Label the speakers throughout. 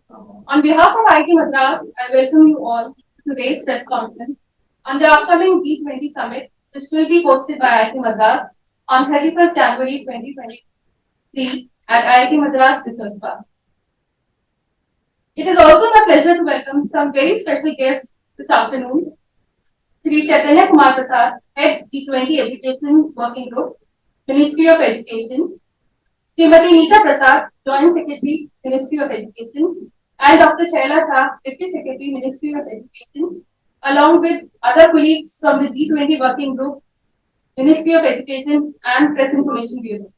Speaker 1: On behalf of IIT Madras, I welcome you all to today's press conference on the upcoming G20 Summit, which will be hosted by IIT Madras on 31st January 2023 at IIT Madras Research Park. It is also my pleasure to welcome some very special guests this afternoon. Sri Chaitanya Kumar Prasad, Head G20 Education Working Group, Ministry of Education, Srimati Neeta Prasad, Joint Secretary, Ministry of Education, and Dr. Shaila Shah, Deputy Secretary, Ministry of Education, along with other colleagues from the G20 Working Group, Ministry of Education, and Press Information Bureau.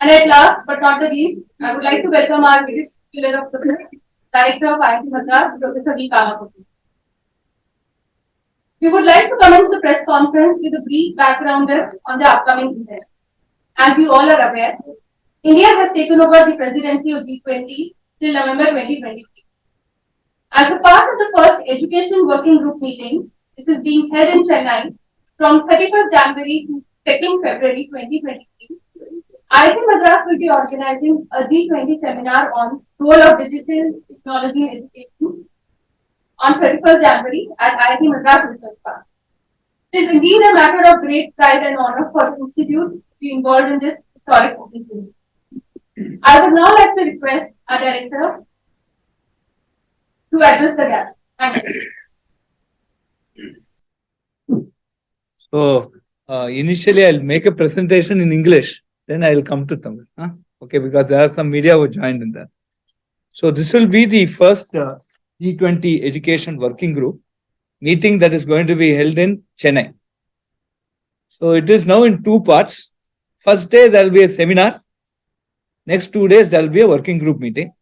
Speaker 1: And at last, but not the least, I would like to welcome our biggest pillar of support, Director of IIT Madras, Professor V. Kamakoti. We would like to commence the press conference with a brief backgrounder on the upcoming event. As you all are aware, India has taken over the presidency of G20 till November 2023. As a part of the first Education Working Group meeting, this is being held in Chennai from 31st January to 2nd February 2023. IIT Madras will be organizing a G20 seminar on role of digital technology in education on 31st January at IIT Madras Research Park. It is indeed a matter of great pride and honor for the institute to be involved in this historic occasion. I would now like to request our director to address the gap. Thank
Speaker 2: you. So, initially I'll make a presentation in English, then I'll come to Tamil. Okay, because there are some media who joined in that. So, this will be the first G20 Education Working Group meeting that is going to be held in Chennai. So, it is now in two parts. First day, there will be a seminar. Next 2 days, there will be a working group meeting.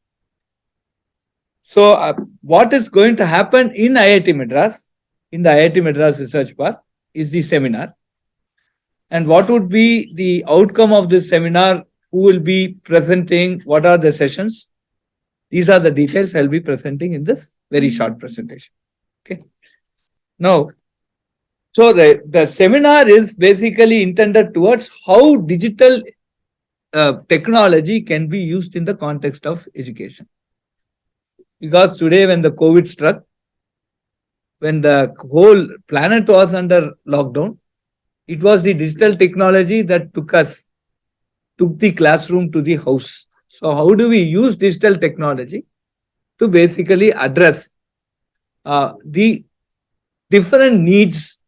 Speaker 2: So, what is going to happen in IIT Madras, in the IIT Madras Research Park, is the seminar. And what would be the outcome of this seminar? Who will be presenting? What are the sessions? These are the details I'll be presenting in this very short presentation. Okay. Now, so the seminar is basically intended towards how digital technology can be used in the context of education. Because today when the COVID struck, when the whole planet was under lockdown, it was the digital technology that took the classroom to the house. So how do we use digital technology to basically address the different needs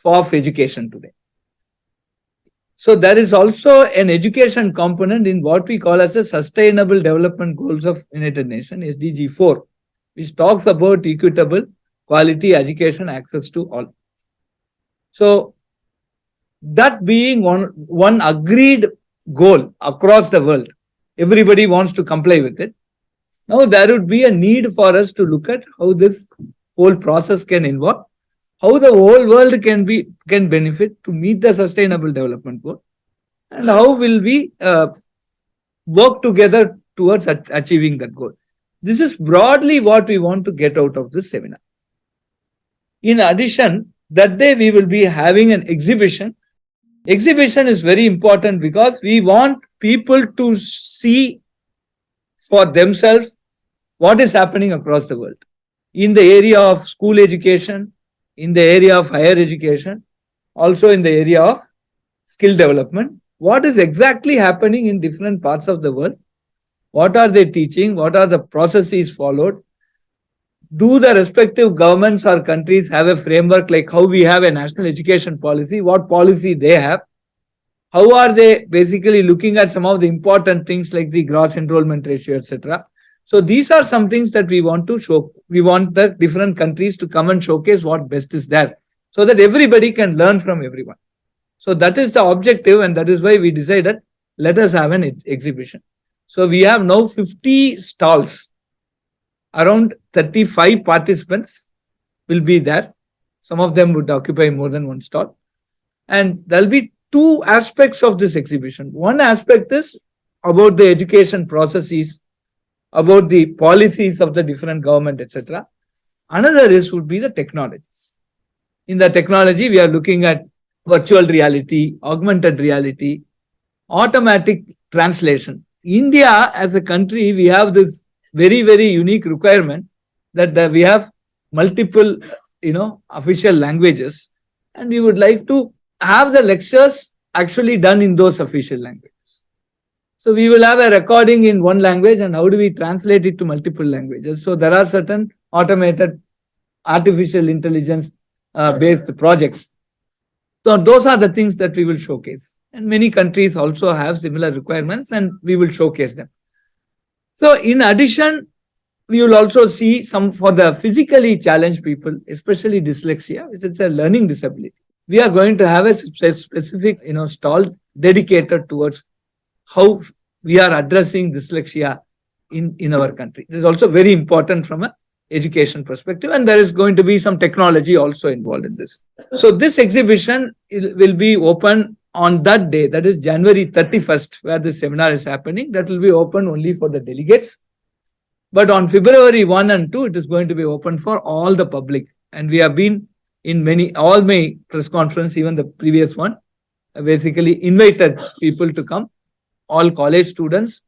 Speaker 2: of education today? So there is also an education component in what we call as the Sustainable Development Goals of United Nations, SDG 4, which talks about equitable, quality education access to all. So that being one agreed goal across the world, everybody wants to comply with it. Now there would be a need for us to look at how this whole process can involve, how the whole world can benefit to meet the Sustainable Development Goal, and how will we work together towards achieving that goal. This is broadly what we want to get out of this seminar. In addition, that day we will be having an exhibition. Exhibition is very important because we want people to see for themselves what is happening across the world in the area of school education, in the area of higher education, also in the area of skill development. What is exactly happening in different parts of the world? What are they teaching? What are the processes followed? Do the respective governments or countries have a framework like how we have a national education policy? What policy they have? How are they basically looking at some of the important things like the gross enrollment ratio, etc.? So these are some things that we want to show. We want the different countries to come and showcase what best is there so that everybody can learn from everyone. So that is the objective, and that is why we decided let us have an exhibition. So we have now 50 stalls. Around 35 participants will be there. Some of them would occupy more than one stall. And there will be two aspects of this exhibition. One aspect is about the education processes, about the policies of the different government, etc. Another would be the technologies. In the technology, we are looking at virtual reality, augmented reality, automatic translation. India as a country, we have this very, very unique requirement that we have multiple, official languages, and we would like to have the lectures actually done in those official languages. So we will have a recording in one language, and how do we translate it to multiple languages? So there are certain automated artificial intelligence based projects. So those are the things that we will showcase. And many countries also have similar requirements, and we will showcase them. So in addition, we will also see some for the physically challenged people, especially dyslexia, which is a learning disability. We are going to have a specific, stall dedicated towards how we are addressing dyslexia in our country. This is also very important from an education perspective, and there is going to be some technology also involved in this. So this exhibition will be open on that day, that is January 31st, where the seminar is happening. That will be open only for the delegates. But on February 1 and 2, it is going to be open for all the public. And we have been in all my press conference, even the previous one, basically invited people to come. All college students,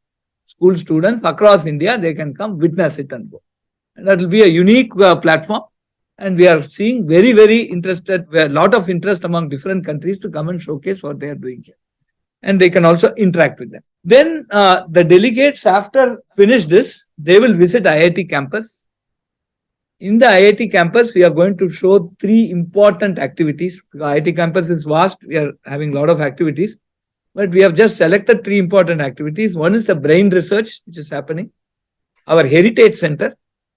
Speaker 2: school students across India, they can come witness it and go. And that will be a unique platform. And we are seeing very, very a lot of interest among different countries to come and showcase what they are doing here. And they can also interact with them. Then the delegates, after finish this, they will visit IIT campus. In the IIT campus, we are going to show 3 important activities. The IIT campus is vast. We are having a lot of activities. But we have just selected 3 important activities. One is the brain research, which is happening, our heritage center,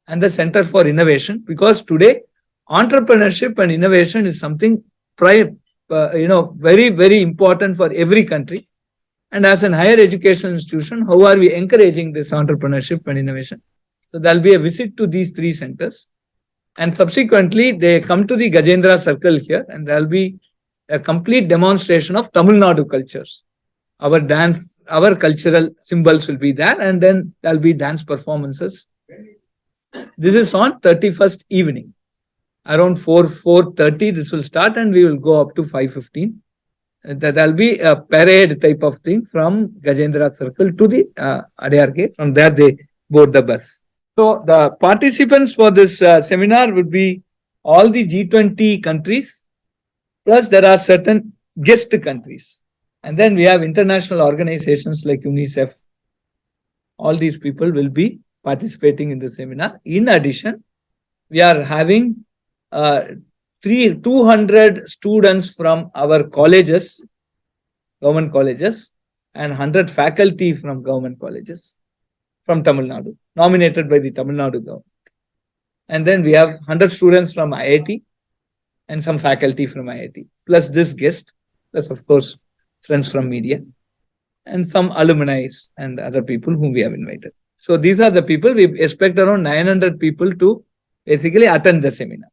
Speaker 2: and the center for innovation. Because today, entrepreneurship and innovation is something very, very important for every country. And as an higher education institution, how are we encouraging this entrepreneurship and innovation? So there will be a visit to these 3 centers. And subsequently, they come to the Gajendra Circle here, and there will be a complete demonstration of Tamil Nadu cultures. Our dance, our cultural symbols will be there, and then there will be dance performances. This is on 31st evening. Around 4:30, this will start, and we will go up to 5:15. There will be a parade type of thing from Gajendra Circle to the Adyar Gate. From there, they board the bus. So the participants for this seminar would be all the G20 countries, plus there are certain guest countries. And then we have international organizations like UNICEF. All these people will be participating in the seminar. In addition, we are having 200 students from our colleges, government colleges, and 100 faculty from government colleges from Tamil Nadu, nominated by the Tamil Nadu government. And then we have 100 students from IIT and some faculty from IIT, plus this guest, plus of course friends from media, and some alumni and other people whom we have invited. So these are the people. We expect around 900 people to basically attend the seminar.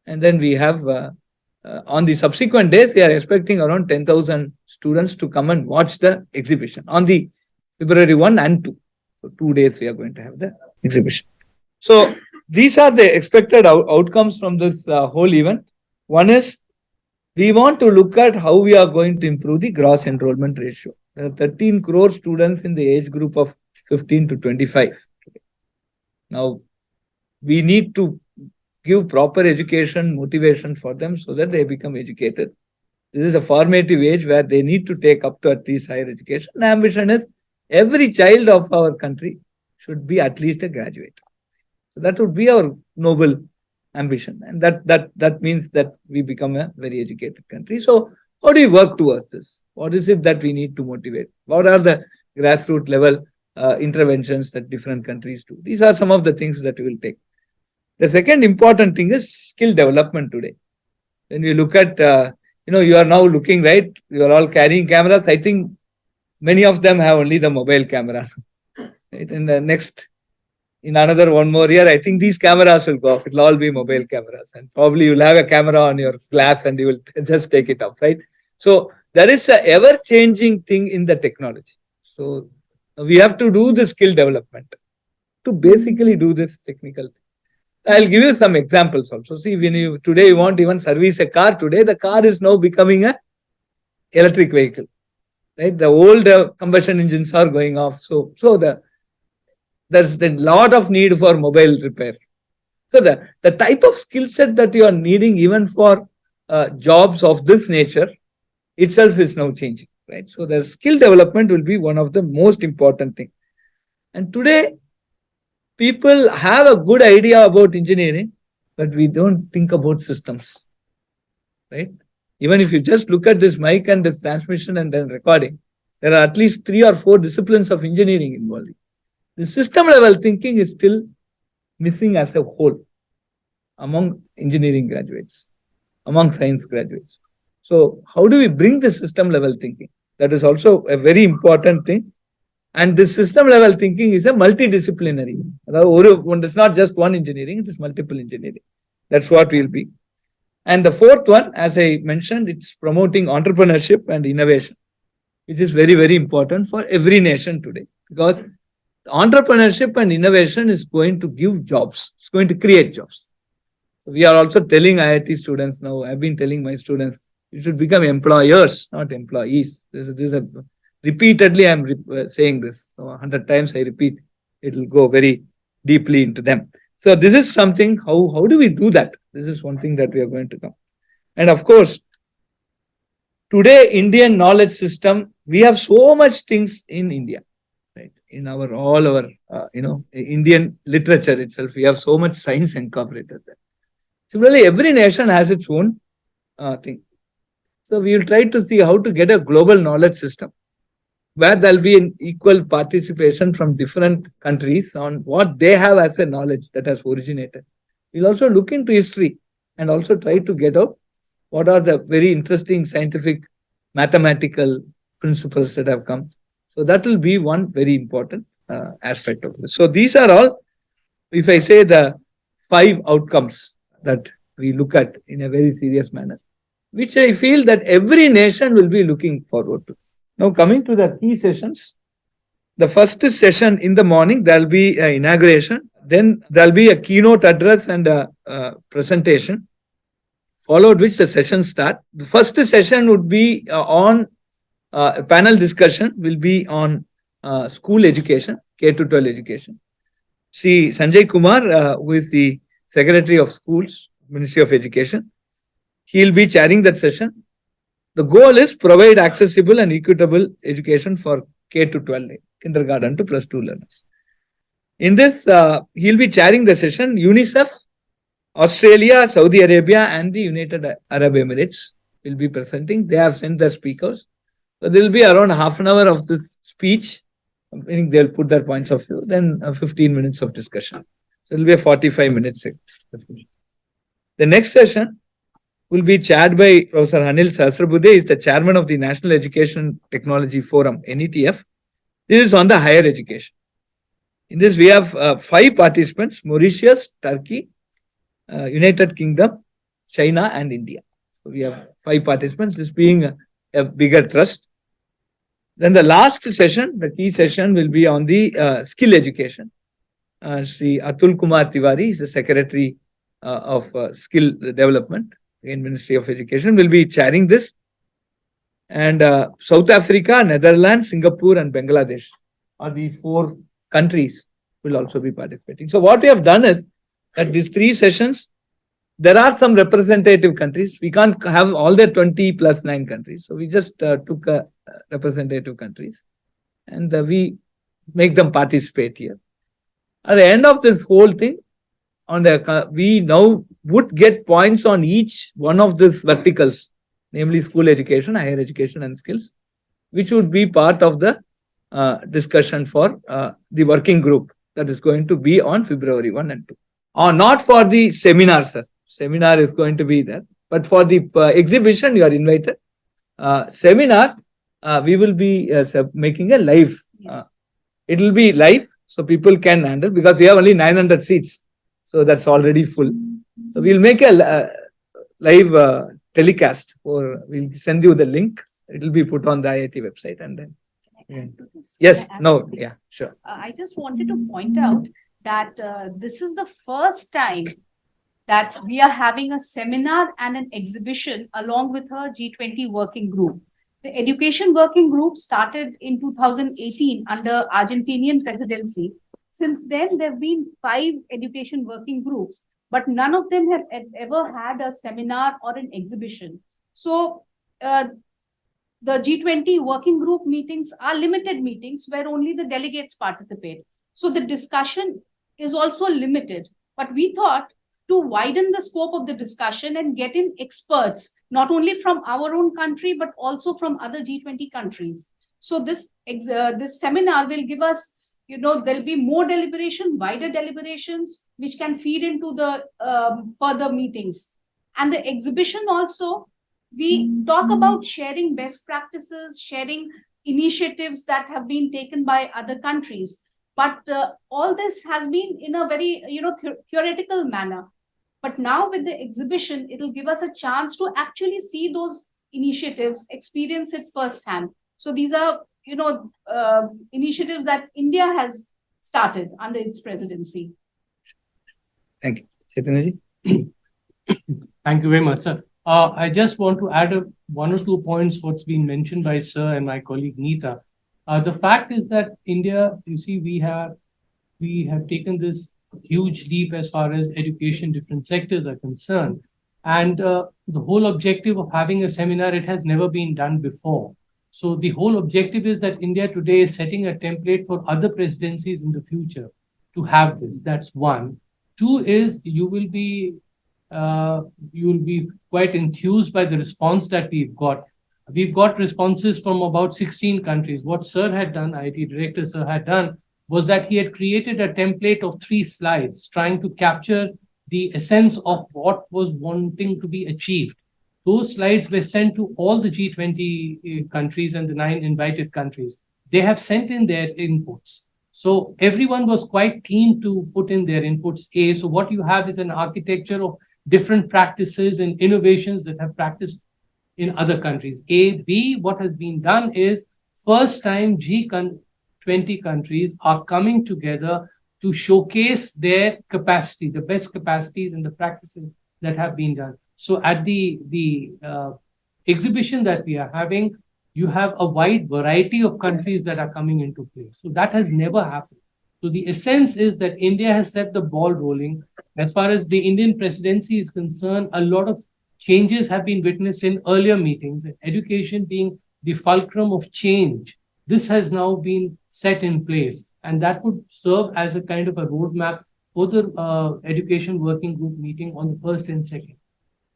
Speaker 2: And then we have, on the subsequent days, we are expecting around 10,000 students to come and watch the exhibition on the February 1 and 2. So 2 days we are going to have the exhibition. So these are the expected outcomes from this whole event. One is, we want to look at how we are going to improve the gross enrollment ratio. There are 13 crore students in the age group of 15 to 25. Now, we need to give proper education, motivation for them so that they become educated. This is a formative age where they need to take up to at least higher education. The ambition is every child of our country should be at least a graduate. So that would be our noble ambition. And that means that we become a very educated country. So how do we work towards this? What is it that we need to motivate? What are the grassroots level interventions that different countries do? These are some of the things that we will take. The second important thing is skill development today. When we look at, you are now looking, right? You are all carrying cameras. I think many of them have only the mobile camera. Right? In another 1 more year, I think these cameras will go off. It will all be mobile cameras. And probably you'll have a camera on your glass and you will just take it off, right? So there is an ever-changing thing in the technology. So we have to do the skill development to basically do this technical thing. I'll give you some examples also. See, when today you want to even service a car, today the car is now becoming an electric vehicle. Right? The old combustion engines are going off. So there's a lot of need for mobile repair. So the type of skill set that you are needing even for jobs of this nature itself is now changing, right? So the skill development will be one of the most important things. And today, people have a good idea about engineering, but we don't think about systems, right? Even if you just look at this mic and this transmission and then recording, there are at least 3 or 4 disciplines of engineering involved. The system level thinking is still missing as a whole among engineering graduates, among science graduates. So how do we bring the system level thinking? That is also a very important thing. And this system level thinking is a multidisciplinary. It's not just one engineering, it is multiple engineering. That's what we'll be. And the fourth one, as I mentioned, it's promoting entrepreneurship and innovation, which is very, very important for every nation today, because entrepreneurship and innovation is going to give jobs. It's going to create jobs. We are also telling IIT students now, I've been telling my students, you should become employers, not employees. Repeatedly, I'm saying this. 100 times I repeat, it will go very deeply into them. So this is something, how do we do that? This is one thing that we are going to come. And of course, today, Indian knowledge system, we have so much things in India, right? In all our Indian literature itself, we have so much science incorporated there. Similarly, every nation has its own thing. So we will try to see how to get a global knowledge system where there will be an equal participation from different countries on what they have as a knowledge that has originated. We'll also look into history and also try to get out what are the very interesting scientific mathematical principles that have come. So that will be one very important aspect of this. So these are all, if I say, the 5 outcomes that we look at in a very serious manner, which I feel that every nation will be looking forward to. Now, coming to the key sessions, the first session in the morning, there will be an inauguration. Then there will be a keynote address and a presentation, followed which the session start. The first session would be on panel discussion, will be on school education, K to 12 education. See Sanjay Kumar, who is the Secretary of Schools, Ministry of Education. He'll be chairing that session. The goal is provide accessible and equitable education for K to 12, kindergarten to plus 2 learners. In this, he'll be chairing the session. UNICEF, Australia, Saudi Arabia, and the United Arab Emirates will be presenting. They have sent their speakers. So there will be around half an hour of this speech. Meaning they'll put their points of view. Then 15 minutes of discussion. So it will be a 45 minutes. The next session will be chaired by Professor Anil Sahasrabudhe. He is the chairman of the National Education Technology Forum, NETF. This is on the higher education. In this, we have 5 participants: Mauritius, Turkey, United Kingdom, China, and India. So we have 5 participants, this being a bigger trust. Then the last session, the key session, will be on the skill education. Sri Atul Kumar Tiwari is the Secretary of Skill Development in Ministry of Education, will be chairing this. And South Africa, Netherlands, Singapore, and Bangladesh are the 4 countries will also be participating. So what we have done is that these 3 sessions, there are some representative countries. We can't have all the 20 plus 9 countries. So we just took representative countries and we make them participate here. At the end of this whole thing, we now would get points on each one of these verticals, namely school education, higher education, and skills, which would be part of the discussion for the working group that is going to be on February 1 and 2. Not for the seminar, sir. Seminar is going to be there. But for the exhibition, you are invited. Seminar, we will be making a live. It will be live, so people can handle, because we have only 900 seats. So that's already full. So we'll make a live telecast, or we'll send you the link. It will be put on the IIT website, and then. Yes, no, yeah, sure.
Speaker 3: I just wanted to point out that this is the first time that we are having a seminar and an exhibition along with a G20 working group. The education working group started in 2018 under Argentinian presidency, Since then, there have been 5 education working groups, but none of them have ever had a seminar or an exhibition. So the G20 working group meetings are limited meetings where only the delegates participate. So the discussion is also limited. But we thought to widen the scope of the discussion and get in experts, not only from our own country, but also from other G20 countries. So this seminar will give us, there'll be more deliberation, wider deliberations, which can feed into the further meetings. And the exhibition also, we talk about sharing best practices, sharing initiatives that have been taken by other countries. But all this has been in a very, theoretical manner. But now with the exhibition, it'll give us a chance to actually see those initiatives, experience it firsthand. So these are, initiatives that India has started under its presidency.
Speaker 2: Thank you. Chaitanya ji?
Speaker 4: Thank you very much, sir. I just want to add one or two points what's been mentioned by sir and my colleague Neeta. The fact is that India, you see, we have taken this huge leap as far as education, different sectors are concerned. And the whole objective of having a seminar, it has never been done before. So the whole objective is that India today is setting a template for other presidencies in the future to have this. That's one. Two is you will be quite enthused by the response that we've got. We've got responses from about 16 countries. What Sir had done, IIT Director Sir had done, was that he had created a template of 3 slides trying to capture the essence of what was wanting to be achieved. Those slides were sent to all the G20 countries and the 9 invited countries. They have sent in their inputs. So everyone was quite keen to put in their inputs. So what you have is an architecture of different practices and innovations that have practiced in other countries. B, what has been done is first time G20 countries are coming together to showcase their capacity, the best capacities and the practices that have been done. So at the exhibition that we are having, you have a wide variety of countries that are coming into play. So that has never happened. So the essence is that India has set the ball rolling. As far as the Indian presidency is concerned, a lot of changes have been witnessed in earlier meetings, education being the fulcrum of change. This has now been set in place, and that would serve as a kind of a roadmap for the education working group meeting on the 1st and 2nd.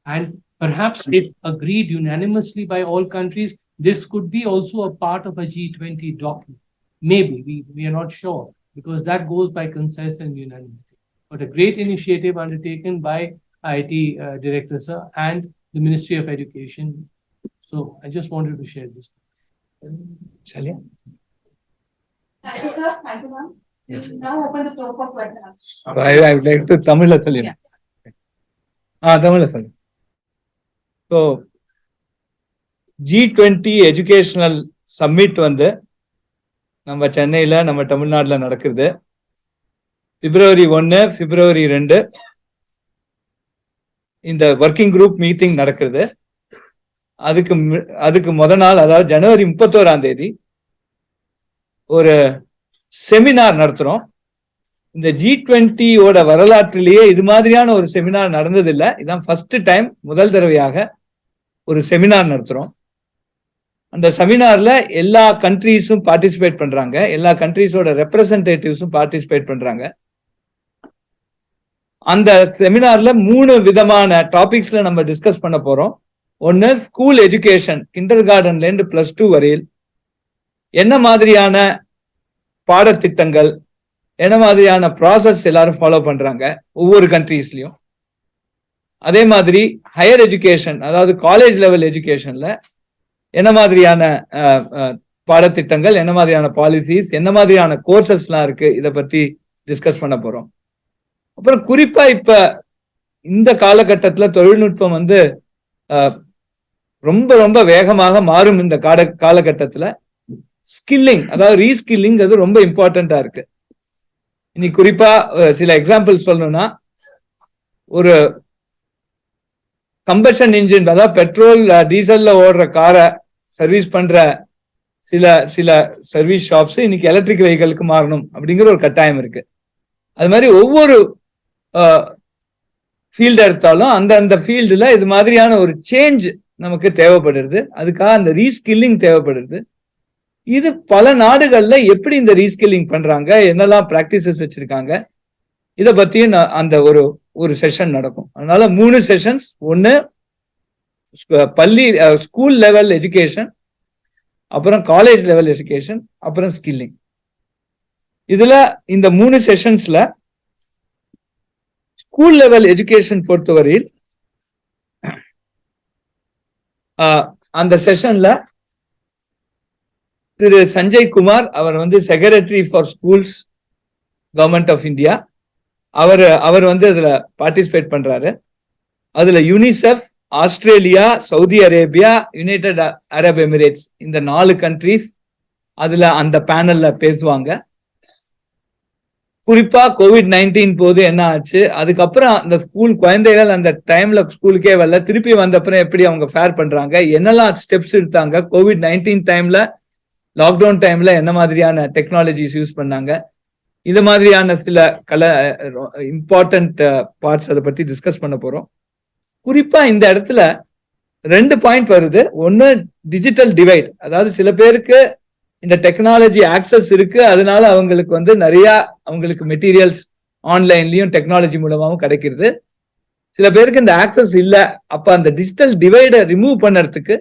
Speaker 4: And perhaps if agreed unanimously by all countries, this could be also a part of a G20 document. Maybe, we are not sure, because that goes by consensus and unanimity. But a great initiative undertaken by IIT Director Sir and the Ministry of Education. So I just wanted to share this.
Speaker 2: Shalia?
Speaker 1: Thank you, sir. Thank you, ma'am.
Speaker 2: Yes.
Speaker 1: Now open the floor for questions.
Speaker 2: I would like to Tamil tell you. Tamil tell you. So G20 Educational Summit வந்து நம்ம சென்னையில நம்ம தமிழ்நாட்டுல நடக்குது. February 1, February 2 இந்த working group meeting நடக்குது. அதுக்கு முத நாள், அதாவது ஜனவரி 31 ஒரு செமினார் நடத்துறோம். இந்த G20 ஓட வரலாற்றிலேயே இது மாதிரியான ஒரு செமினார் நடந்ததில்லை. இதான் ஃபர்ஸ்ட் டைம், முதல் தடவையாக ஒரு செமினார் நடத்துறோம். அந்த செமினார்ல எல்லா கண்ட்ரீஸும் பார்ட்டிசிபேட் பண்றாங்க, எல்லா கண்ட்ரீஸோட ரெப்ரசன்டேட்டிவ்ஸும் பார்ட்டிசிபேட் பண்றாங்க. அந்த செமினார்ல 3 விதமான டாபிக்ஸ்ல நம்ம டிஸ்கஸ் பண்ண போறோம். ஒன்னு, ஸ்கூல் எஜுகேஷன், கிண்டர் கார்டன்ல இருந்து +2 வரையில் என்ன மாதிரியான பாடத்திட்டங்கள், என்ன மாதிரியான ப்ராசஸ் எல்லாரும் ஃபாலோ பண்றாங்க ஒவ்வொரு கண்ட்ரீஸ்லயும். அதே மாதிரி ஹையர் எஜுகேஷன், அதாவது காலேஜ் லெவல் எஜுகேஷன்ல என்ன மாதிரியான பாடத்திட்டங்கள், என்ன மாதிரியான பாலிசிஸ், என்ன மாதிரியான கோர்சஸ்லாம் இருக்கு, இதை பத்தி டிஸ்கஸ் பண்ண போறோம். அப்புறம் குறிப்பா இப்ப இந்த காலகட்டத்துல தொழில்நுட்பம் வந்து ரொம்ப ரொம்ப வேகமாக மாறும். இந்த காலகட்டத்துல ஸ்கில்லிங், அதாவது ரீஸ்கில்லிங், அது ரொம்ப இம்பார்ட்டண்டா இருக்கு. இன்னைக்கு குறிப்பா சில எக்ஸாம்பிள் சொல்லணும்னா, ஒரு கம்பஷன் இன்ஜின், அதாவது பெட்ரோல் டீசல்ல ஓடுற காரை சர்வீஸ் பண்ற சில சர்வீஸ் ஷாப்ஸ் இன்னைக்கு எலக்ட்ரிக் வெஹிக்கிளுக்கு மாறணும் அப்படிங்கிற ஒரு கட்டாயம் இருக்கு. அது மாதிரி ஒவ்வொரு ஃபீல்டு எடுத்தாலும் அந்த ஃபீல்டுல இது மாதிரியான ஒரு சேஞ்ச் நமக்கு தேவைப்படுறது. அதுக்காக அந்த ரீஸ்கில்லிங் தேவைப்படுறது. இது பல நாடுகள்ல எப்படி இந்த ரீஸ்கில்லிங் பண்றாங்க, என்னெல்லாம் பிராக்டிசஸ் வச்சிருக்காங்க, இதை பத்தியும் அந்த ஒரு செஷன் நடக்கும். அதனால 3 செஷன்ஸ். ஒன்னு ஸ்கூல் லெவல் எஜுகேஷன், அப்புறம் காலேஜ் லெவல் எஜுகேஷன், அப்புறம் ஸ்கில்லிங். இதுல இந்த 3 செஷன்ஸ்ல ஸ்கூல் லெவல் எஜுகேஷன் பொறுத்தவரையில் அந்த செஷன்ல திரு சஞ்சய் குமார், அவர் secretary for schools government of India, அவர் அதுல பார்ட்டிசிபேட் பண்றாரு. அதுல UNICEF, Australia, Saudi Arabia, United Arab Emirates, இந்த 4 கண்ட்ரீஸ் அதுல அந்த பேனல்ல பேசுவாங்க. குறிப்பா COVID-19 போது என்ன ஆச்சு, அதுக்கப்புறம் அந்த ஸ்கூல் குழந்தைகள் அந்த டைம்ல ஸ்கூலுக்கே வரல, திருப்பி வந்த அப்புறம் எப்படி அவங்க ஃபேர் பண்றாங்க, என்னெல்லாம் ஸ்டெப்ஸ் எடுத்தாங்க, COVID-19 டைம்ல, லாக்டவுன் டைம்ல என்ன மாதிரியான டெக்னாலஜிஸ் யூஸ் பண்ணாங்க, இது மாதிரியான சில இம்பார்ட்டன்ட் பார்ட்ஸ் அதை பத்தி டிஸ்கஸ் பண்ண போறோம். குறிப்பா இந்த இடத்துல 2 பாயிண்ட் வருது. ஒன்னு டிஜிட்டல் டிவைட், அதாவது சில பேருக்கு இந்த டெக்னாலஜி ஆக்சஸ் இருக்கு, அதனால அவங்களுக்கு நிறைய அவங்களுக்கு மெட்டீரியல்ஸ் ஆன்லைன்லயும் டெக்னாலஜி மூலமாவும் கிடைக்கிறது. சில பேருக்கு இந்த ஆக்சஸ் இல்லை. அப்ப அந்த டிஜிட்டல் டிவைடை ரிமூவ் பண்ணறதுக்கு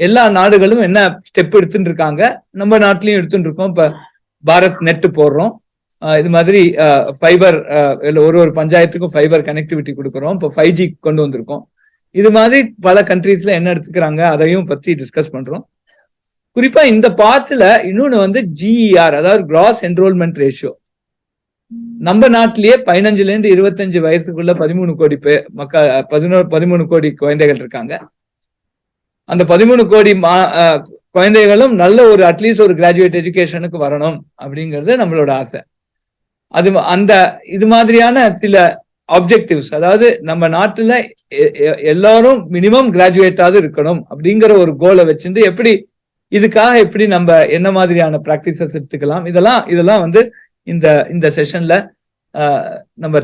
Speaker 2: எல்லா நாடுகளும் என்ன ஸ்டெப் எடுத்துட்டு இருக்காங்க, நம்ம நாட்டிலையும் எடுத்துட்டு இருக்கோம். இப்ப பாரத் நெட் போடுறோம், இது மாதிரி ஃபைபர், ஒரு பஞ்சாயத்துக்கும் ஃபைபர் கனெக்டிவிட்டி கொடுக்குறோம். இப்போ 5G கொண்டு வந்திருக்கோம். இது மாதிரி பல கண்ட்ரீஸ்ல என்ன எடுத்துக்கிறாங்க அதையும் பத்தி டிஸ்கஸ் பண்றோம். குறிப்பா இந்த பார்ட்ல இன்னொன்னு GER, அதாவது கிராஸ் என்ரோல்மெண்ட் ரேஷியோ. நம்ம நாட்டிலேயே 15ல இருந்து 25 வயசுக்குள்ள 13 கோடி பேர் 13 கோடி குழந்தைகள் இருக்காங்க. அந்த 13 கோடி குழந்தைகளும் நல்ல ஒரு அட்லீஸ்ட் ஒரு கிராஜுவேட் எஜுகேஷனுக்கு வரணும் அப்படிங்கிறது நம்மளோட ஆசை. இது மாதிரியான சில ஆப்ஜெக்டிவ்ஸ், அதாவது நம்ம நாட்டுல எல்லாரும் மினிமம் கிராஜுவேட்டாவது இருக்கணும் அப்படிங்கிற ஒரு கோலை வச்சுட்டு எப்படி நம்ம என்ன மாதிரியான பிராக்டிசஸ் எடுத்துக்கலாம், இதெல்லாம் இந்த செஷன்ல நம்ம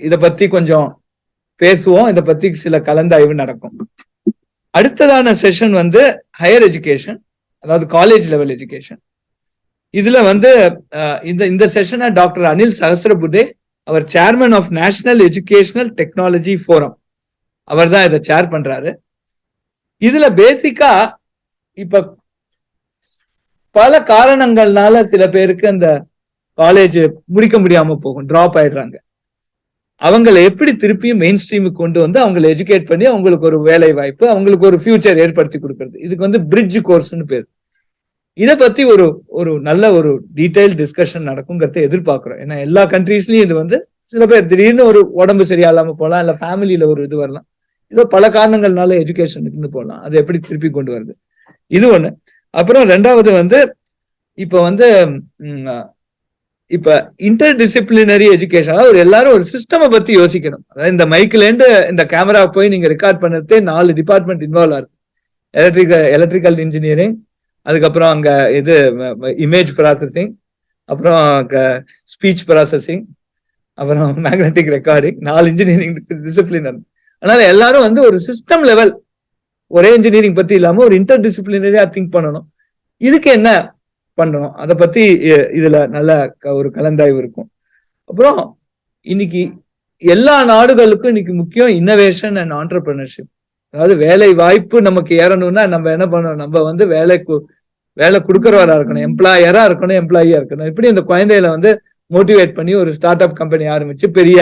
Speaker 2: இத பத்தி கொஞ்சம் பேசுவோம். இத பத்தி சில கலந்தாய்வு நடக்கும். அடுத்ததான செஷன் ஹையர் எஜுகேஷன், அதாவது காலேஜ் லெவல் எஜுகேஷன். இதுல இந்த செஷனை டாக்டர் அனில் சஹஸ்ரபுதே, அவர் chairman of National Educational Technology Forum, அவர் தான் இதை சேர் பண்றாரு. இதுல பேசிக்கா இப்ப பல காரணங்கள்னால சில பேருக்கு அந்த காலேஜ் முடிக்க முடியாம போகும், டிராப் ஆயிடுறாங்க. அவங்களை எப்படி திருப்பியும் மெயின் ஸ்ட்ரீமுக்கு கொண்டு அவங்களை எஜுகேட் பண்ணி அவங்களுக்கு ஒரு வேலை வாய்ப்பு, அவங்களுக்கு ஒரு ஃபியூச்சர் ஏற்படுத்தி கொடுக்கறது, இதுக்கு பிரிட்ஜ் கோர்ஸ்னு பேர். இதை பத்தி ஒரு நல்ல ஒரு டீடைல் டிஸ்கஷன் நடக்குங்கிறத எதிர்பார்க்கிறோம். ஏன்னா எல்லா கண்ட்ரீஸ்லயும் இது சில பேர் திடீர்னு ஒரு உடம்பு சரியில்லாம போகலாம், இல்ல ஃபேமிலியில ஒரு இது வரலாம், இதோ பல காரணங்கள்னால எஜுகேஷனுக்கு போகலாம். அதை எப்படி திருப்பி கொண்டு வருது, இது ஒண்ணு. அப்புறம் ரெண்டாவது இப்ப இன்டர் டிசிப்ளினரி எஜுகேஷன், அதாவது எல்லாரும் ஒரு சிஸ்டமை பத்தி யோசிக்கணும். அதாவது இந்த மைக்ல இருந்து இந்த கேமரா போய் நீங்க ரெக்கார்ட் பண்ணதே 4 டிபார்ட்மெண்ட் இன்வால்வ் ஆகுது. எலக்ட்ரிக்கல் இன்ஜினியரிங், அதுக்கப்புறம் அங்க இமேஜ் ப்ராசஸிங், அப்புறம் ஸ்பீச் ப்ராசஸிங், அப்புறம் மேக்னெட்டிக் ரெக்கார்டிங், 4 இன்ஜினியரிங் டிசிப்ளின். அதனால எல்லாரும் ஒரு சிஸ்டம் லெவல், ஒரே இன்ஜினியரிங் பத்தி இல்லாம ஒரு இன்டர் டிசிப்ளினரியா திங்க் பண்ணணும். இதுக்கு என்ன பண்ணணும் அதை பத்தி இதுல நல்ல ஒரு கலந்தாய்வு இருக்கும். அப்புறம் இன்னைக்கு எல்லா நாடுகளுக்கும் இன்னைக்கு முக்கியம் இன்னோவேஷன் அண்ட் ஆண்டர்பிரினர்ஷிப். அதாவது வேலை வாய்ப்பு நமக்கு ஏறணும்னா நம்ம என்ன பண்ணணும், நம்ம வேலை கொடுக்கறவரா இருக்கணும், எம்ப்ளாயரா இருக்கணும், எம்ப்ளாயியா இருக்கணும். இப்படி இந்த குழந்தைகளை மோட்டிவேட் பண்ணி ஒரு ஸ்டார்ட் அப் கம்பெனி ஆரம்பிச்சு பெரிய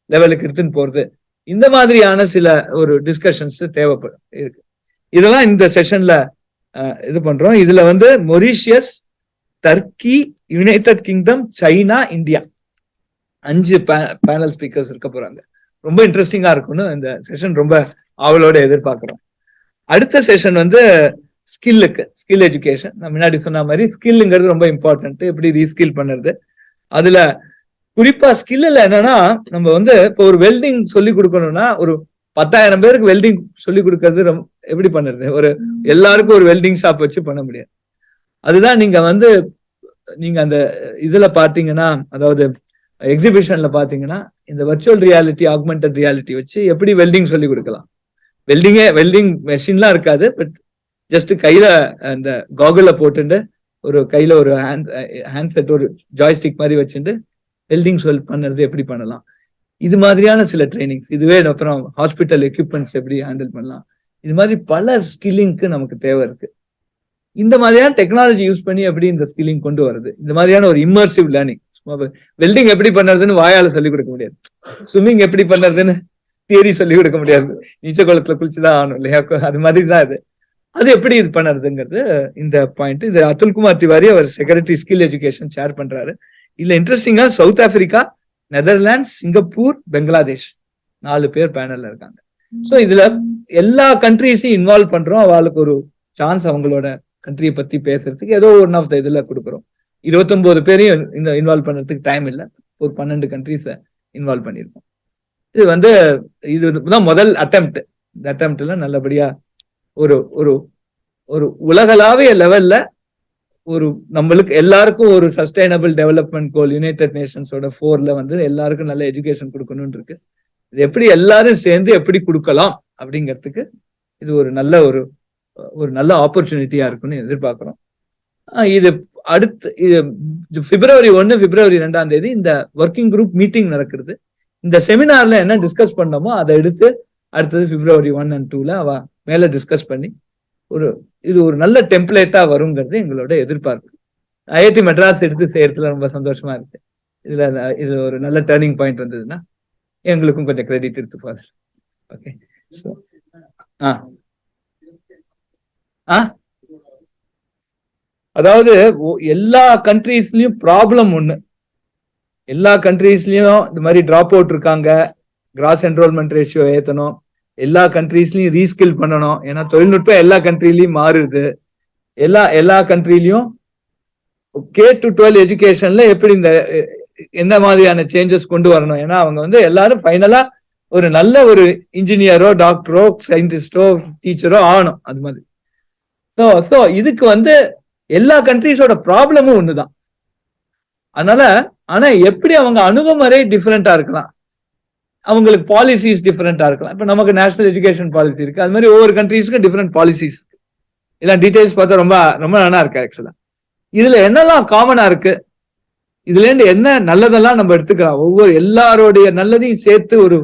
Speaker 2: லெவலுக்கு எடுத்துன்னு போறது, இந்த மாதிரியான சில ஒரு டிஸ்கஷன்ஸ் தேவைப்படும் இருக்கு. இதெல்லாம் இந்த செஷன்ல இது பண்றோம். இதுல Mauritius, Turkey, United kingdom, China, India 5 panel speakers இருக்க போறாங்க. ரொம்ப இன்ட்ரெஸ்டிங்கா இருக்கும்னு இந்த செஷன் ரொம்ப ஆவலோட எதிர்பார்க்கிறோம். அடுத்த செஷன் ஸ்கில் எஜுகேஷன். நான் முன்னாடி சொன்ன மாதிரி ஸ்கில்ங்கிறது ரொம்ப இம்பார்ட்டன்ட். எப்படி ரீஸ்கில் பண்ணுறது, அதுல குறிப்பா ஸ்கில்ல என்னன்னா நம்ம இப்போ ஒரு வெல்டிங் சொல்லி கொடுக்கணும்னா ஒரு 10,000 பேருக்கு வெல்டிங் சொல்லி கொடுக்கறது எப்படி பண்ணுறது, எல்லாருக்கும் ஒரு வெல்டிங் ஷாப் வச்சு பண்ண முடியாது. அதுதான் நீங்க அந்த இதுல பாத்தீங்கன்னா, அதாவது எக்ஸிபிஷன்ல பாத்தீங்கன்னா, இந்த வர்ச்சுவல் ரியாலிட்டி, ஆக்மெண்டட் ரியாலிட்டி வச்சு எப்படி வெல்டிங் சொல்லி கொடுக்கலாம். வெல்டிங் மெஷின்லாம் இருக்காது, பட் ஜஸ்ட் கையில அந்த காகுல போட்டுட்டு ஒரு கையில ஒரு ஹேண்ட் செட், ஒரு ஜாய்ஸ்டிக் மாதிரி வச்சுட்டு வெல்டிங் பண்ணுறது எப்படி பண்ணலாம், இது மாதிரியான சில ட்ரைனிங்ஸ். இதுவே அப்புறம் ஹாஸ்பிட்டல் எக்யூப்மெண்ட்ஸ் எப்படி ஹேண்டில் பண்ணலாம், இது மாதிரி பல ஸ்கில்லிங்க்கு நமக்கு தேவை இருக்கு. இந்த மாதிரியான டெக்னாலஜி யூஸ் பண்ணி எப்படி இந்த ஸ்கில்லிங் கொண்டு வருது, இந்த மாதிரியான ஒரு இம்மர்சிவ் லேர்னிங். வெல்டிங் எப்படி பண்ணுறதுன்னு வாயால சொல்லிக் கொடுக்க முடியாது, ஸ்விம்மிங் எப்படி பண்ணுறதுன்னு தியரி சொல்லிக் கொடுக்க முடியாது, நீச்சல் குளத்துல குளிச்சுதான் ஆகணும் இல்லையா, அது மாதிரி தான் இது. அது எப்படி இது பண்ணுறதுங்கிறது இந்த பாயிண்ட். இது அதுல்குமார் திவாரி, அவர் செக்ரட்டரி ஸ்கில் எஜுகேஷன் ஷேர் பண்றாரு. இல்ல இன்ட்ரெஸ்டிங்கா south Africa, Netherlands, Singapore, Bangladesh 4 பேர் பேனல்ல இருக்காங்க. ஸோ இதுல எல்லா கண்ட்ரீஸையும் இன்வால்வ் பண்றோம். அவளுக்கு ஒரு சான்ஸ் அவங்களோட கண்ட்ரியை பத்தி பேசுறதுக்கு ஏதோ ஒன் ஆஃப் த இதுல கொடுக்குறோம். 29 பேரையும் இந்த இன்வால்வ் பண்றதுக்கு டைம் இல்லை, ஒரு 12 கண்ட்ரீஸை இன்வால்வ் பண்ணியிருக்கோம். இதுதான் முதல் அட்டெம்ப்ட். இந்த அட்டெம்ப்ட்ல நல்லபடியா ஒரு ஒரு ஒரு உலகளாவிய லெவல்ல ஒரு நம்மளுக்கு எல்லாருக்கும் ஒரு சஸ்டைனபிள் டெவலப்மெண்ட் கோல் யுனைடெட் நேஷன்ஸோட 4ல எல்லாருக்கும் நல்ல எஜுகேஷன் கொடுக்கணும்னு இருக்கு. இது எப்படி எல்லாரும் சேர்ந்து எப்படி கொடுக்கலாம் அப்படிங்கிறதுக்கு இது ஒரு நல்ல ஒரு நல்ல ஆப்பர்ச்சுனிட்டியா இருக்குன்னு எதிர்பார்க்கிறோம். இது அடுத்து February 1, February 2 இந்த ஒர்க்கிங் குரூப் மீட்டிங் நடக்கிறது. இந்த செமினார்ல என்ன டிஸ்கஸ் பண்ணோமோ அதை எடுத்து அடுத்தது February 1 and 2 அவ மேல டிஸ்கஸ் பண்ணி இது ஒரு நல்ல டெம்ப்ளேட்டா வருங்கிறது எங்களோட எதிர்பார்ப்பு. ஐஐடி மெட்ராஸ் எடுத்து செய்யறதுல ரொம்ப சந்தோஷமா இருக்கு. இது ஒரு நல்ல டேர்னிங் பாயிண்ட் வந்ததுன்னா எங்களுக்கும் கொஞ்சம் கிரெடிட் எடுத்துப்பாரு. ஓகே, அதாவது எல்லா கண்ட்ரீஸ்லயும் ப்ராப்ளம் ஒண்ணு. எல்லா கண்ட்ரீஸ்லயும் இந்த மாதிரி டிராப் அவுட் இருக்காங்க, கிராஸ் என்ரோல்மெண்ட் ரேஷியோ ஏத்தணும், எல்லா கண்ட்ரீஸ்லயும் ரீஸ்கில் பண்ணணும். ஏன்னா தொழில்நுட்பம் எல்லா கண்ட்ரிலையும் மாறுது. எல்லா கண்ட்ரிலையும் K-12 எஜுகேஷன்ல எப்படி என்ன மாதிரியான சேஞ்சஸ் கொண்டு வரணும். ஏன்னா அவங்க எல்லாரும் ஃபைனலா ஒரு நல்ல ஒரு இன்ஜினியரோ, டாக்டரோ, சயின்டிஸ்டோ, டீச்சரோ ஆகணும். அது மாதிரி ஸோ இதுக்கு எல்லா கண்ட்ரீஸோட ப்ராப்ளமும் ஒண்ணுதான். ஆனா எப்படி அவங்க அணுகுமுறை டிஃப்ரெண்டா இருக்கலாம், அவங்களுக்கு பாலிசிஸ் டிஃப்ரெண்டா இருக்கலாம். இப்ப நமக்கு நேஷனல் எஜுகேஷன் பாலிசி இருக்கு, அது மாதிரி ஒவ்வொரு கண்ட்ரீஸ்க்கு டிஃப்ரெண்ட் பாலிசிஸ் இருக்கு. எல்லாம் டீடைல்ஸ் பார்த்தா ரொம்ப ரொம்ப நல்லா இருக்கு. ஆக்சுவலா இதுல என்னெல்லாம் காமனா இருக்கு, இதுல இருந்து என்ன நல்லதெல்லாம் நம்ம எடுத்துக்கலாம், ஒவ்வொரு எல்லாரோடைய நல்லதையும் சேர்த்து ஒரு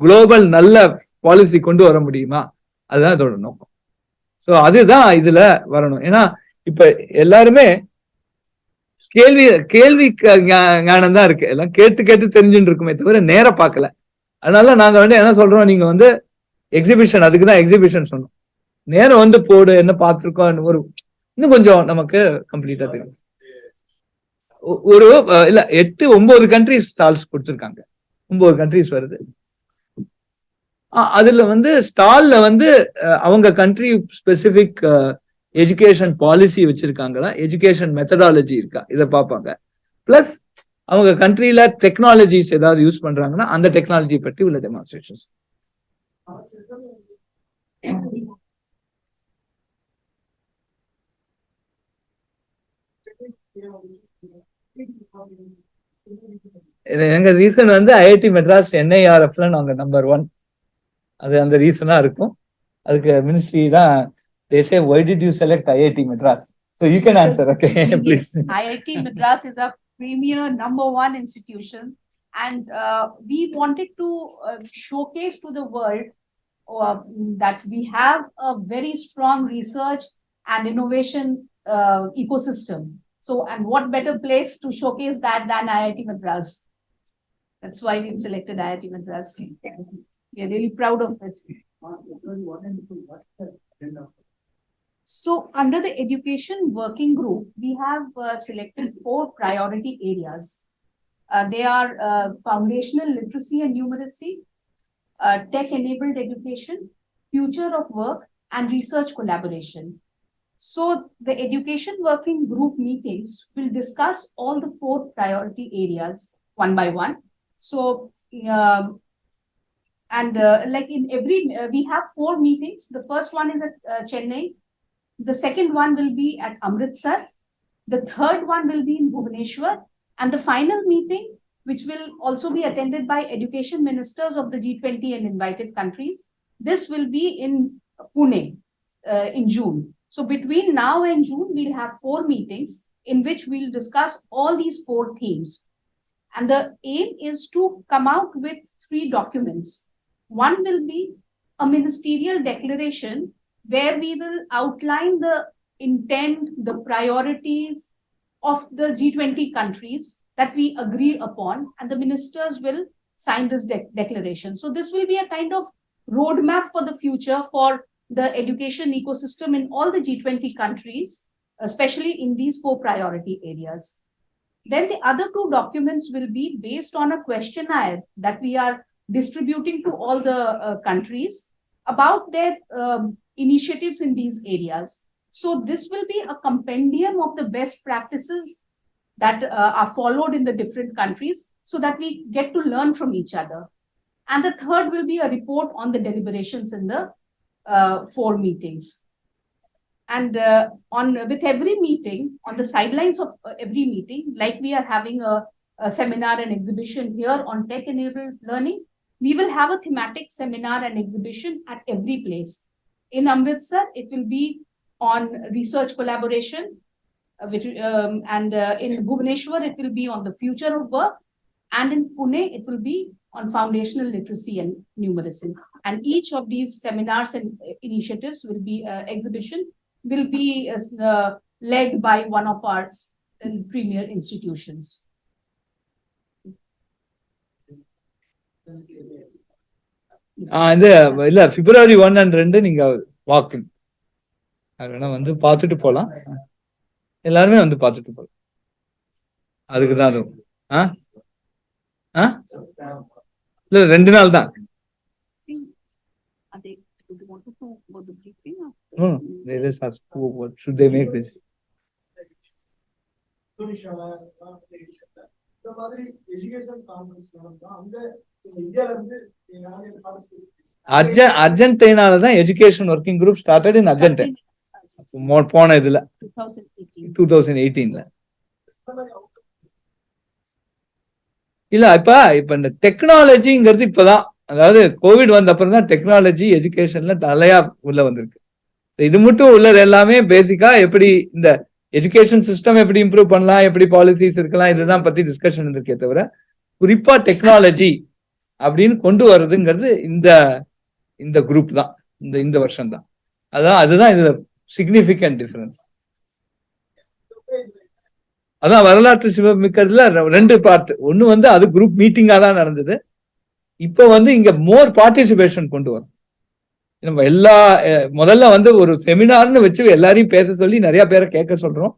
Speaker 2: குளோபல் நல்ல பாலிசி கொண்டு வர முடியுமா, அதுதான் இதோட நோக்கம். ஸோ அதுதான் இதுல வரணும். ஏன்னா இப்ப எல்லாருமே கேள்வி ஞானம் தான் இருக்கு, எல்லாம் கேட்டு தெரிஞ்சுட்டு இருக்குமே தவிர நேர பார்க்கல. அதனால நாங்க என்ன சொல்றோம், நீங்க எக்ஸிபிஷன், அதுக்குதான் எக்ஸிபிஷன் சொன்னோம். நேரம் போடு, என்ன பார்த்திருக்கோம், இன்னும் கொஞ்சம் நமக்கு கம்ப்ளீட்டா தெரியும். ஒரு இல்ல 8-9 கண்ட்ரிஸ் ஸ்டால்ஸ் கொடுத்துருக்காங்க, 9 கண்ட்ரிஸ் வருது. அதுல ஸ்டால்ல அவங்க கண்ட்ரி ஸ்பெசிபிக் எஜுகேஷன் பாலிசி வச்சிருக்காங்களா, எஜுகேஷன் மெத்தடாலஜி இருக்கா, இதை பார்ப்பாங்க. பிளஸ் அவங்க கண்ட்ரியில டெக்னாலஜிஸ் ஏதாவது யூஸ் பண்றாங்கன்னா அந்த டெக்னாலஜி பற்றி உள்ள டெமான்ஸ்ட்ரேஷன்ஸ். எங்க ரீசன் ஐஐடி மெட்ராஸ் NIRFல நாங்க நம்பர் 1, அது அந்த ரீசனா இருக்கும். அதுக்கு மினிஸ்ட்ரி தான் they say why did you select IIT Madras, so you can answer. Okay, please.
Speaker 3: IIT Madras is a premier number 1 institution, and we wanted to showcase to the world that we have a very strong research and innovation ecosystem. So, and what better place to showcase that than IIT Madras? That's why we've selected IIT Madras. We are really proud of it. So, under the education working group, we have selected 4 priority areas. They are foundational literacy and numeracy, tech-enabled education, future of work, and research collaboration. So, the education working group meetings will discuss all the 4 priority areas one by one. So, like in every, we have 4 meetings. The first one is at Chennai. The second one will be at Amritsar, The third one will be in Bhubaneswar. And the final meeting, which will also be attended by education ministers of the G20 and invited countries, this will be in Pune in June. So between now and June, we'll have 4 meetings in which we'll discuss all these 4 themes. And the aim is to come out with 3 documents. One will be a ministerial declaration where we will outline the intent, the priorities of the G20 countries that we agree upon, and the ministers will sign this declaration. So this will be a kind of roadmap for the future for the education ecosystem in all the G20 countries, especially in these 4 priority areas. Then the other 2 documents will be based on a questionnaire that we are distributing to all the countries about their initiatives in these areas. So this will be a compendium of the best practices that are followed in the different countries so that we get to learn from each other. And the third will be a report on the deliberations in the 4 meetings. And with every meeting, on the sidelines of every meeting, like we are having a seminar and exhibition here on tech-enabled learning, we will have a thematic seminar and exhibition at every place. In Amritsar, it will be on research collaboration, and in Bhubaneswar, it will be on the future of work, and in Pune, it will be on foundational literacy and numeracy. And each of these seminars and initiatives will be exhibition will be led by one of our premier institutions.
Speaker 2: இல்ல February 1 and 2 நீங்க walking அதனால வந்து பார்த்துட்டு போலாம். எல்லாருமே வந்து பார்த்துட்டு போலாம். அதுக்கு தான் அது இல்ல 2 நாள் தான். They just ask what should they make this.
Speaker 5: இந்த மாதிரி எஜுகேஷன் கான்ஃபரன்ஸ் அங்க இந்தியால இருந்து
Speaker 2: அர்ஜென்டினால தான் education working group started in Argentina போன இதுல 2018ல. இல்ல இப்ப இந்த டெக்னாலஜிங்கிறது இப்பதான், அதாவது கோவிட் வந்த அப்புறம் தான் டெக்னாலஜி எஜுகேஷன்ல தலையா உள்ள வந்திருக்கு. இது மட்டும் உள்ளது எல்லாமே பேசிக்கா எப்படி இந்த எஜுகேஷன் சிஸ்டம் எப்படி இம்ப்ரூவ் பண்ணலாம், எப்படி பாலிசிஸ் இருக்கலாம், இதுதான் பத்தி டிஸ்கஷன் இருக்கே தவிர குறிப்பா டெக்னாலஜி அப்படின்னு கொண்டு வர்றதுங்கிறது இந்த குரூப் தான், இந்த வருஷம் தான். அதுதான் இதுல சிக்னிபிகன்ட் டிஃபரன்ஸ். அதான் வரலாற்று சிவமிக்கிறதுல 2 பார்ட். ஒண்ணு வந்து அது குரூப் மீட்டிங்கா தான் நடந்தது. இப்ப வந்து இங்க மோர் பார்ட்டிசிபேஷன் கொண்டு வரும். நம்ம முதல்ல வந்து ஒரு செமினார்னு வச்சு எல்லாரையும் பேச சொல்லி நிறைய பேரை கேட்க சொல்றோம்.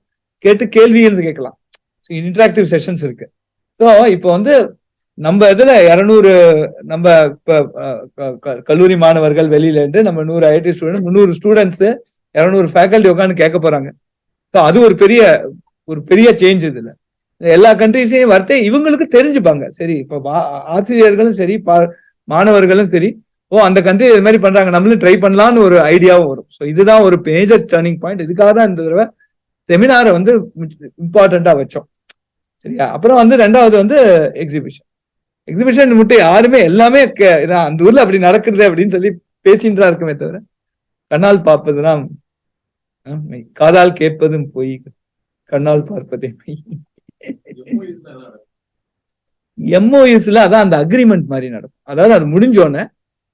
Speaker 2: கேட்டு கேள்வி கேட்கலாம். இன்டராக்டிவ் செஷன்ஸ் இருக்கு. ஸோ இப்போ வந்து நம்ம இதுல 200 நம்ம கல்லூரி மாணவர்கள் வெளியில இருந்து நம்ம 100 IIT ஸ்டூடெண்ட், 300 ஸ்டூடெண்ட்ஸ், 200 ஃபேக்கல்டி உட்காந்து கேட்க போறாங்க. ஸோ அது ஒரு பெரிய சேஞ்ச். இதுல எல்லா கண்ட்ரிஸையும் வரத்தே இவங்களுக்கு தெரிஞ்சுப்பாங்க. சரி, இப்ப ஆசிரியர்களும் சரி மாணவர்களும் சரி, அந்த கண்ட்ரி இது மாதிரி பண்றாங்க, நம்மளும் ட்ரை பண்ணலாம்னு ஒரு ஐடியாவும் வரும். ஸோ இதுதான் ஒரு மேஜர் டர்னிங் பாயிண்ட். இதுக்காக தான் இந்த தடவை செமினாரை வந்து இம்பார்ட்டண்டா வச்சோம். சரியா? அப்புறம் வந்து 2வது வந்து எக்ஸிபிஷன் மட்டும் யாருமே எல்லாமே அந்த ஊர்ல அப்படி நடக்குது அப்படின்னு சொல்லி பேசின்றா இருக்குமே தவிர கண்ணால் பார்ப்பதுதான் காதால் கேட்பதும் போய் கண்ணால் பார்ப்பதே மெய். MOUsல அதான் அந்த அக்ரிமெண்ட் மாதிரி நடக்கும். அதாவது அது முடிஞ்சோடனே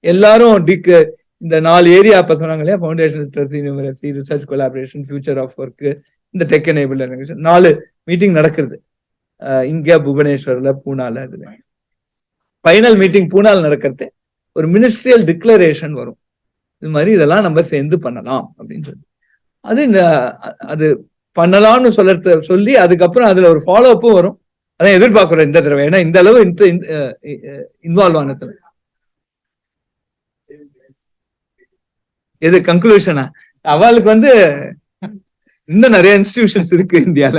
Speaker 2: எல்லாரும் இந்த 4 ஏரியா அப்ப சொன்னாங்க இல்லையா, foundation literacy, numeracy, research collaboration, future of work, இந்த டெக் எனேபிள் 4 மீட்டிங் நடக்கிறது. இங்க புவனேஸ்வர்ல, பூனால. இதுல ஃபைனல் மீட்டிங் பூனால நடக்கிறது. ஒரு மினிஸ்ட்ரியல் டிக்ளரேஷன் வரும், இது மாதிரி இதெல்லாம் நம்ம சேர்ந்து பண்ணலாம் அப்படின்னு சொல்லி. அது பண்ணலாம்னு சொல்லி அதுக்கப்புறம் அதுல ஒரு ஃபாலோ அப்பும் வரும். அதான் எதிர்பார்க்கிறோம் இந்த தடவை. ஏன்னா இந்த அளவு இன்வால்வ் ஆனது. எது கன்க்ளூஷனா? அவளுக்கு வந்து இன்னும் நிறைய இன்ஸ்டிடியூஷன்ஸ் இருக்கு இந்தியால.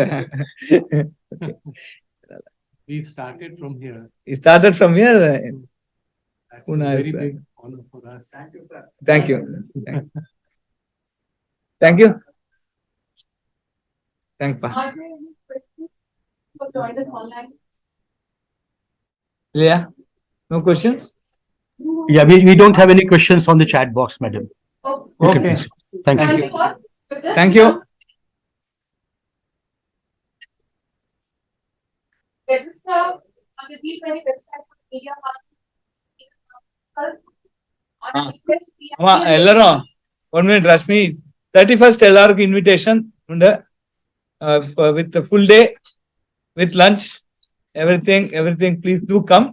Speaker 4: We started from here. That's
Speaker 2: Pune
Speaker 4: a very
Speaker 2: is,
Speaker 4: big honor for us.
Speaker 5: Thank you, sir.
Speaker 2: Thank you. Thank you. Thank you.
Speaker 1: Are there any questions for joined us online?
Speaker 2: Yeah. No questions?
Speaker 6: Yeah, we don't have any questions on the chat box, madam.
Speaker 1: Oh,
Speaker 6: You can
Speaker 2: Okay.
Speaker 6: proceed. Thank
Speaker 1: thank
Speaker 6: you.
Speaker 1: you all. With this,
Speaker 2: Thank you.
Speaker 1: Register on the G20 website for media passes. On request, we are-
Speaker 2: ஆமா எல்லாரும் 1 minute Rashmi 31st எல்லாருக்கும் invitation உண்டு with the full day with lunch everything please do come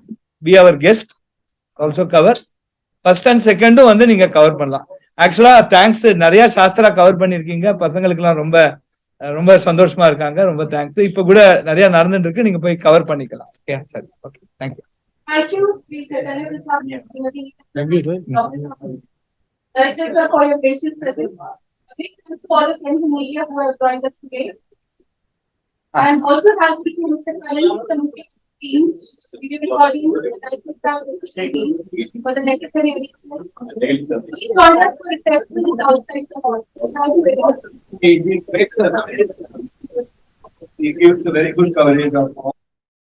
Speaker 2: be our guest also cover first and second வந்து நீங்க cover பண்ணலாம் ஆக்சுவலா thanks நிறைய Sastra cover பண்ணிருக்கீங்க பசங்களுக்கு எல்லாம் ரொம்ப ரொம்ப சந்தோஷமா இருக்காங்க ரொம்ப தேங்க்ஸ் இப்ப கூட நிறைய நடந்துட்டு இருக்கு நீங்க போய் கவர் பண்ணிக்கலாம் சரி okay thank you
Speaker 1: Thank you. We certainly will have Srimati.
Speaker 6: Thank you, sir.
Speaker 1: Thank you, sir, for your patient presence. Big thanks to all the friends in media who have joined us today. And also thank you to Mr. Kalan from the teams, video recording, and for the necessary arrangements. Please join us for refreshments outside the hall. Thank you very much.
Speaker 2: He gives a very good coverage of all.